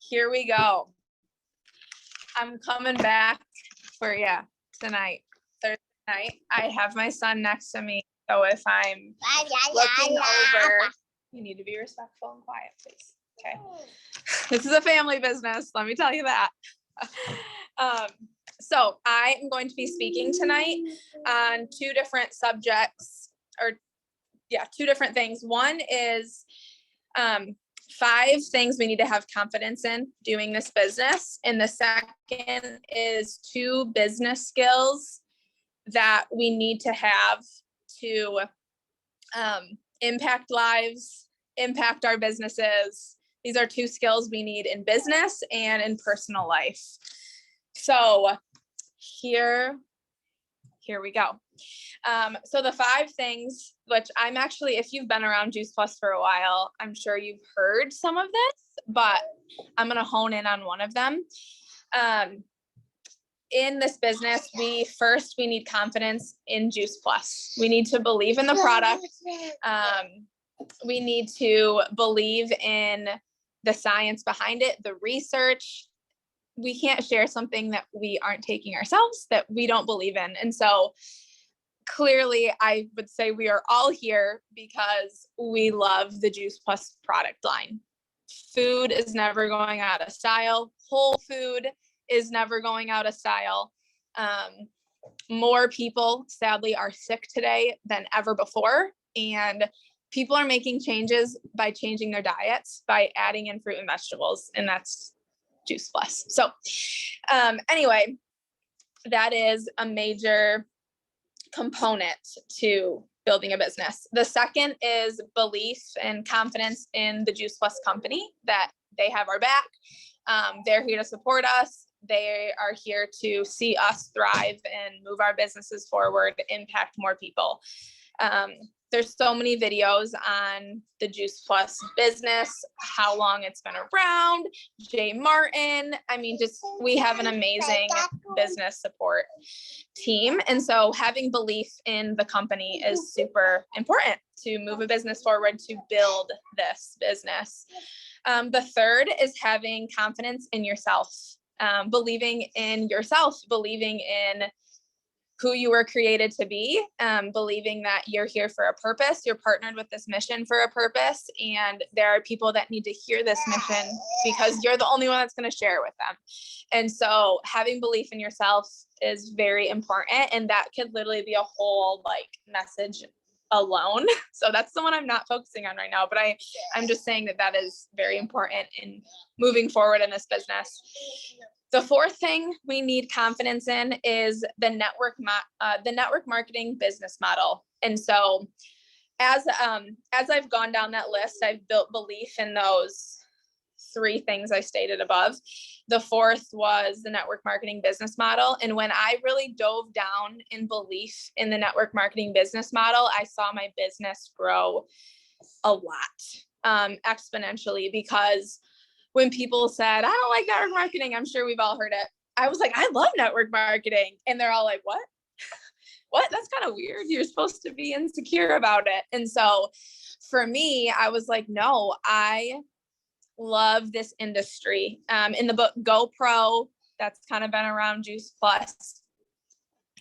Here we go. I'm coming back for you tonight, Thursday night. I have my son next to me, so if I'm looking over, you need to be respectful and quiet, please. Okay. This is a family business, let me tell you that. So I am going to be speaking tonight on two different subjects, two different things. One is 5 things we need to have confidence in doing this business. And the second is 2 business skills that we need to have to impact lives, impact our businesses. These are 2 skills we need in business and in personal life. So here we go. So the 5 things, which I'm actually, if you've been around Juice Plus for a while, I'm sure you've heard some of this, but I'm going to hone in on one of them. In this business, we need confidence in Juice Plus. We need to believe in the product. We need to believe in the science behind it, the research. We can't share something that we aren't taking ourselves, that we don't believe in. And so clearly I would say we are all here because we love the Juice Plus product line. Food is never going out of style. Whole food is never going out of style. More people sadly are sick today than ever before. And people are making changes by changing their diets, by adding in fruit and vegetables. And that's Juice Plus. So anyway, that is a major component to building a business. The second is belief and confidence in the Juice Plus company, that they have our back. They're here to support us. They are here to see us thrive and move our businesses forward, impact more people. There's so many videos on the Juice Plus business, how long it's been around, Jay Martin. I mean, we have an amazing business support team. And so having belief in the company is super important to move a business forward, to build this business. The third is having confidence in yourself, believing in yourself, believing in who you were created to be, believing that you're here for a purpose, you're partnered with this mission for a purpose, and there are people that need to hear this mission because you're the only one that's going to share it with them. And so having belief in yourself is very important, and that could literally be a whole message alone. So that's the one I'm not focusing on right now, but I'm just saying that is very important in moving forward in this business. The fourth thing we need confidence in is the network marketing business model. And so as I've gone down that list, I've built belief in those 3 things I stated above. The fourth was the network marketing business model. And when I really dove down in belief in the network marketing business model, I saw my business grow a lot, exponentially, because when people said, I don't like network marketing, I'm sure we've all heard it. I was like, I love network marketing. And they're all like, what? What? That's kind of weird. You're supposed to be insecure about it. And so for me, I was like, no, I love this industry. In the book GoPro, that's kind of been around Juice Plus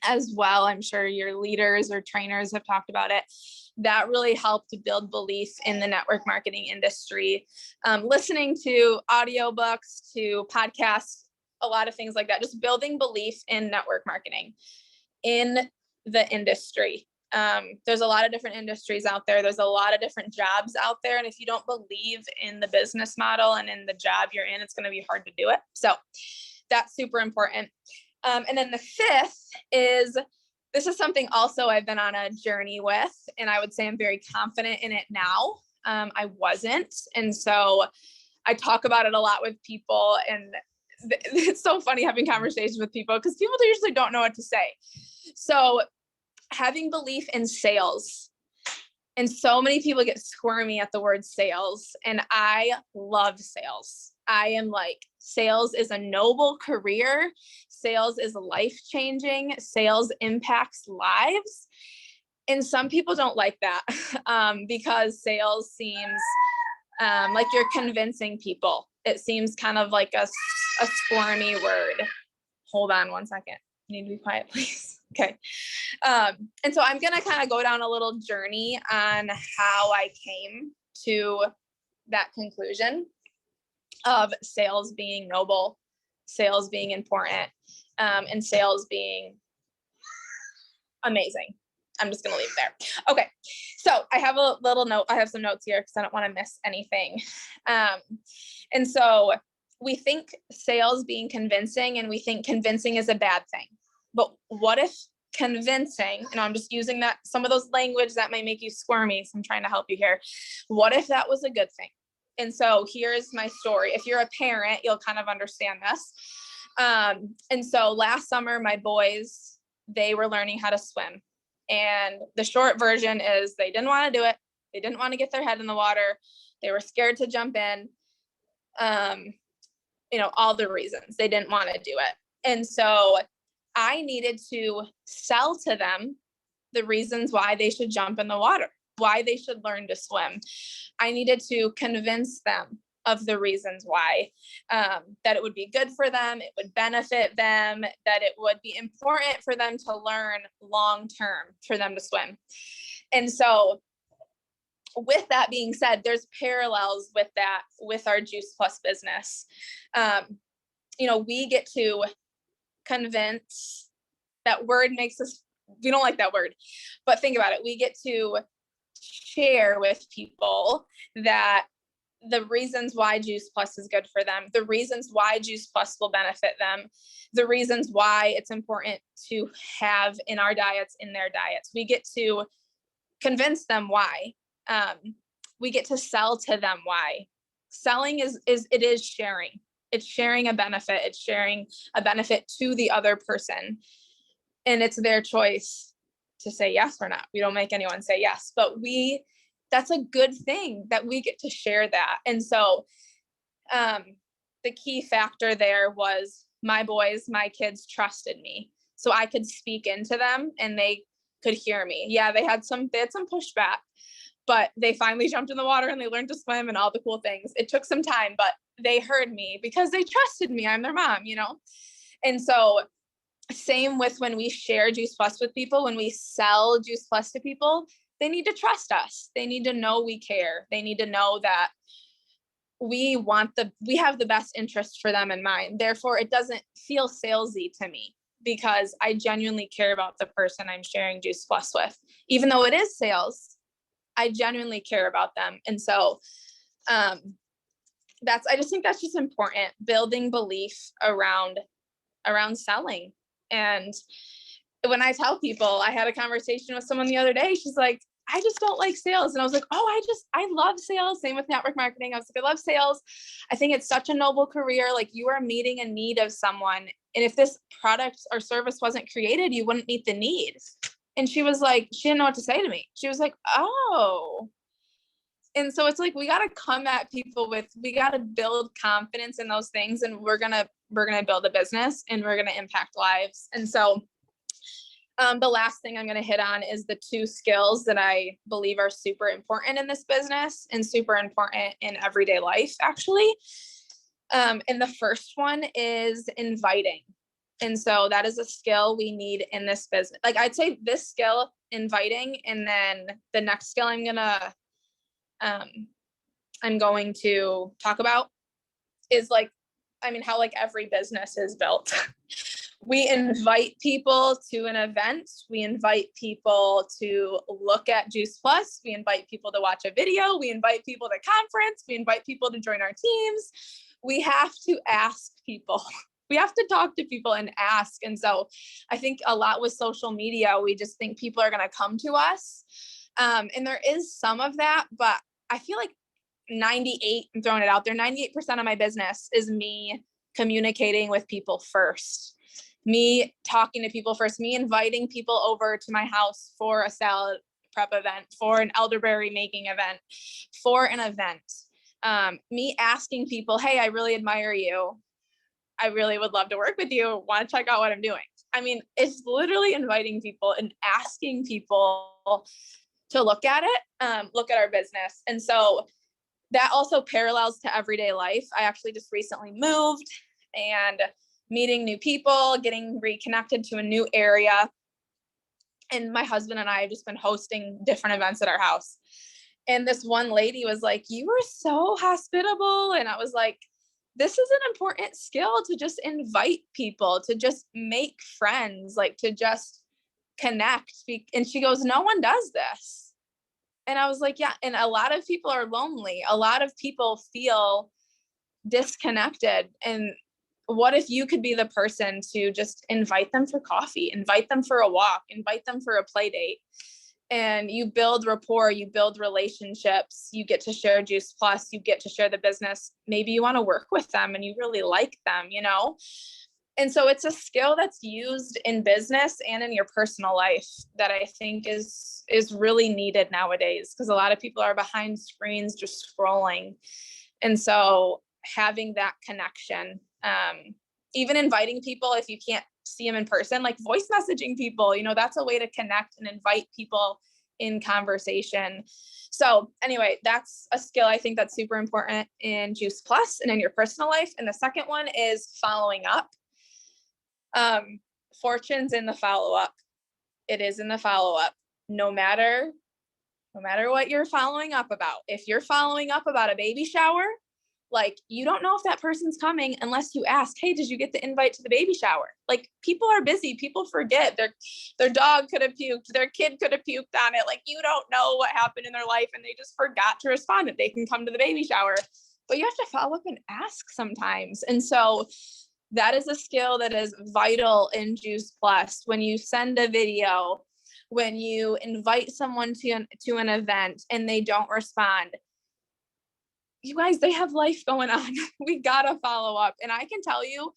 as well. I'm sure your leaders or trainers have talked about it. That really helped to build belief in the network marketing industry. Listening to audiobooks, to podcasts, a lot of things like that, just building belief in network marketing in the industry. There's a lot of different industries out there. There's a lot of different jobs out there. And if you don't believe in the business model and in the job you're in, it's going to be hard to do it. So that's super important. And then the 5th is, this is something also I've been on a journey with, and I would say I'm very confident in it now. I wasn't. And so I talk about it a lot with people, and it's so funny having conversations with people because people usually don't know what to say. So having belief in sales, and so many people get squirmy at the word sales, and I love sales. I am like, sales is a noble career. Sales is life-changing. Sales impacts lives. And some people don't like that because sales seems like you're convincing people It seems kind of like a squirmy word. Hold on one second. You need to be quiet, please. Okay. And so I'm going to kind of go down a little journey on how I came to that conclusion of sales being noble, sales being important, and sales being amazing. I'm just going to leave it there. Okay. So I have a little note. I have some notes here because I don't want to miss anything. And so we think sales being convincing, and we think convincing is a bad thing. But what if convincing, and I'm just using that, some of those language that might make you squirmy, so I'm trying to help you here. What if that was a good thing? And so here's my story. If you're a parent, you'll kind of understand this. And so last summer, my boys, they were learning how to swim. And the short version is they didn't want to do it. They didn't want to get their head in the water. They were scared to jump in. All the reasons they didn't want to do it. And so I needed to sell to them the reasons why they should jump in the water, why they should learn to swim. I needed to convince them of the reasons why, that it would be good for them, it would benefit them, that it would be important for them to learn long-term for them to swim. And so with that being said, there's parallels with that, with our Juice Plus business. We get to convince. That word makes us, we don't like that word, but think about it. We get to share with people that the reasons why Juice Plus is good for them, the reasons why Juice Plus will benefit them, the reasons why it's important to have in our diets, in their diets. We get to convince them why. We get to sell to them why. Selling is sharing. It's sharing a benefit. It's sharing a benefit to the other person. And it's their choice to say yes or not. We don't make anyone say yes, but that's a good thing that we get to share that. And so the key factor there was my boys, my kids trusted me. So I could speak into them and they could hear me. Yeah, they had some pushback, but they finally jumped in the water and they learned to swim and all the cool things. It took some time, but they heard me because they trusted me. I'm their mom, And so same with when we share Juice Plus with people, when we sell Juice Plus to people, they need to trust us. They need to know we care. They need to know that we have the best interest for them in mind. Therefore, it doesn't feel salesy to me because I genuinely care about the person I'm sharing Juice Plus with. Even though it is sales, I genuinely care about them. And so I just think that's just important, building belief around selling. And when I tell people, I had a conversation with someone the other day, she's like, I just don't like sales. And I was like, I love sales. Same with network marketing. I was like, I love sales. I think it's such a noble career. Like, you are meeting a need of someone. And if this product or service wasn't created, you wouldn't meet the need. And she was like, she didn't know what to say to me. She was like, oh. And so it's like, we got to come at people we got to build confidence in those things. And we're going to build a business and we're going to impact lives. And so the last thing I'm going to hit on is the 2 skills that I believe are super important in this business and super important in everyday life, actually. And the first one is inviting. And so that is a skill we need in this business. Like, I'd say this skill, inviting, and then the next skill I'm going to talk about is how every business is built. We invite people to an event. We invite people to look at Juice Plus. We invite people to watch a video. We invite people to conference. We invite people to join our teams. We have to ask people. We have to talk to people and ask. And so I think a lot with social media, we just think people are going to come to us. And there is some of that, but I feel like 98, I'm throwing it out there, 98% of my business is me communicating with people first, me talking to people first, me inviting people over to my house for a salad prep event, for an elderberry making event, for an event, me asking people, hey, I really admire you. I really would love to work with you. Want to check out what I'm doing? I mean, it's literally inviting people and asking people to look at it, look at our business. And so that also parallels to everyday life. I actually just recently moved, and meeting new people, getting reconnected to a new area. And my husband and I have just been hosting different events at our house. And this one lady was like, "You were so hospitable." And I was like, this is an important skill, to just invite people, to just make friends, like to just connect. And she goes, "No one does this." And I was like, yeah. And a lot of people are lonely. A lot of people feel disconnected. And what if you could be the person to just invite them for coffee, invite them for a walk, invite them for a play date? And you build rapport, you build relationships, you get to share Juice Plus, you get to share the business. Maybe you want to work with them and you really like them, you know? And so it's a skill that's used in business and in your personal life that I think is really needed nowadays, because a lot of people are behind screens just scrolling. And so having that connection, even inviting people, if you can't see them in person, like voice messaging people, you know, that's a way to connect and invite people in conversation. So anyway, that's a skill I think that's super important in Juice Plus and in your personal life. And the second one is following up. Fortune's in the follow-up. It is in the follow-up. No matter what you're following up about. If you're following up about a baby shower, like, you don't know if that person's coming unless you ask, "Hey, did you get the invite to the baby shower?" Like, people are busy. People forget. Their dog could have puked. Their kid could have puked on it. Like, you don't know what happened in their life, and they just forgot to respond that they can come to the baby shower. But you have to follow up and ask sometimes. And so that is a skill that is vital in Juice Plus. When you send a video, when you invite someone to an event and they don't respond, you guys, they have life going on. We gotta follow up. And I can tell you,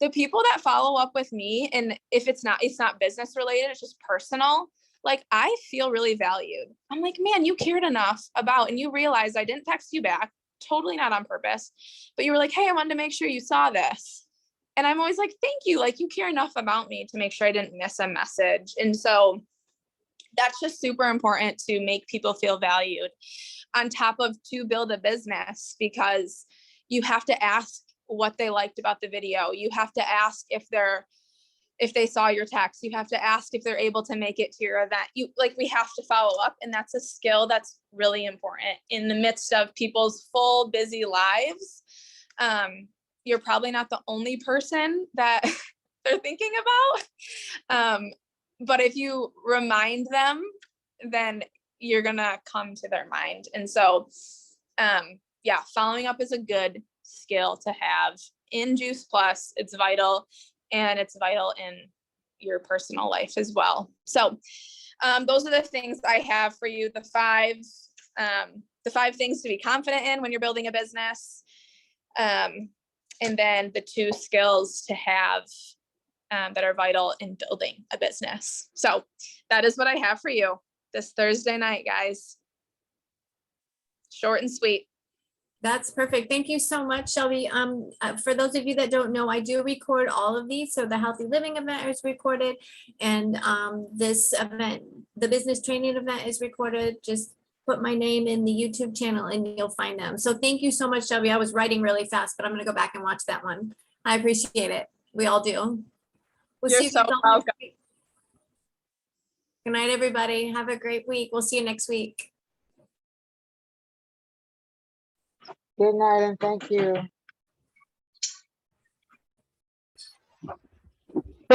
the people that follow up with me, and if it's not business related, it's just personal, like, I feel really valued. I'm like, man, you cared enough about, and you realized I didn't text you back, totally not on purpose, but you were like, "Hey, I wanted to make sure you saw this." And I'm always like, thank you. Like, you care enough about me to make sure I didn't miss a message. And so that's just super important, to make people feel valued, on top of to build a business, because you have to ask what they liked about the video. You have to ask if they saw your text. You have to ask if they're able to make it to your event. We have to follow up. And that's a skill that's really important in the midst of people's full busy lives. You're probably not the only person that they're thinking about. But if you remind them, then you're going to come to their mind. And so, yeah, following up is a good skill to have in Juice Plus. It's vital, and it's vital in your personal life as well. So, those are the things I have for you. The five things to be confident in when you're building a business. And then the 2 skills to have that are vital in building a business. So that is what I have for you this Thursday night, guys. Short and sweet. That's perfect. Thank you so much, Shelby. For those of you that don't know, I do record all of these. So the Healthy Living event is recorded, and this event, the business training event, is recorded. Just put my name in the YouTube channel and you'll find them. So thank you so much, Shelby. I was writing really fast, but I'm going to go back and watch that one. I appreciate it. We all do. We'll You're see you so guys all welcome. next week. Good night, everybody. Have a great week. We'll see you next week. Good night and thank you.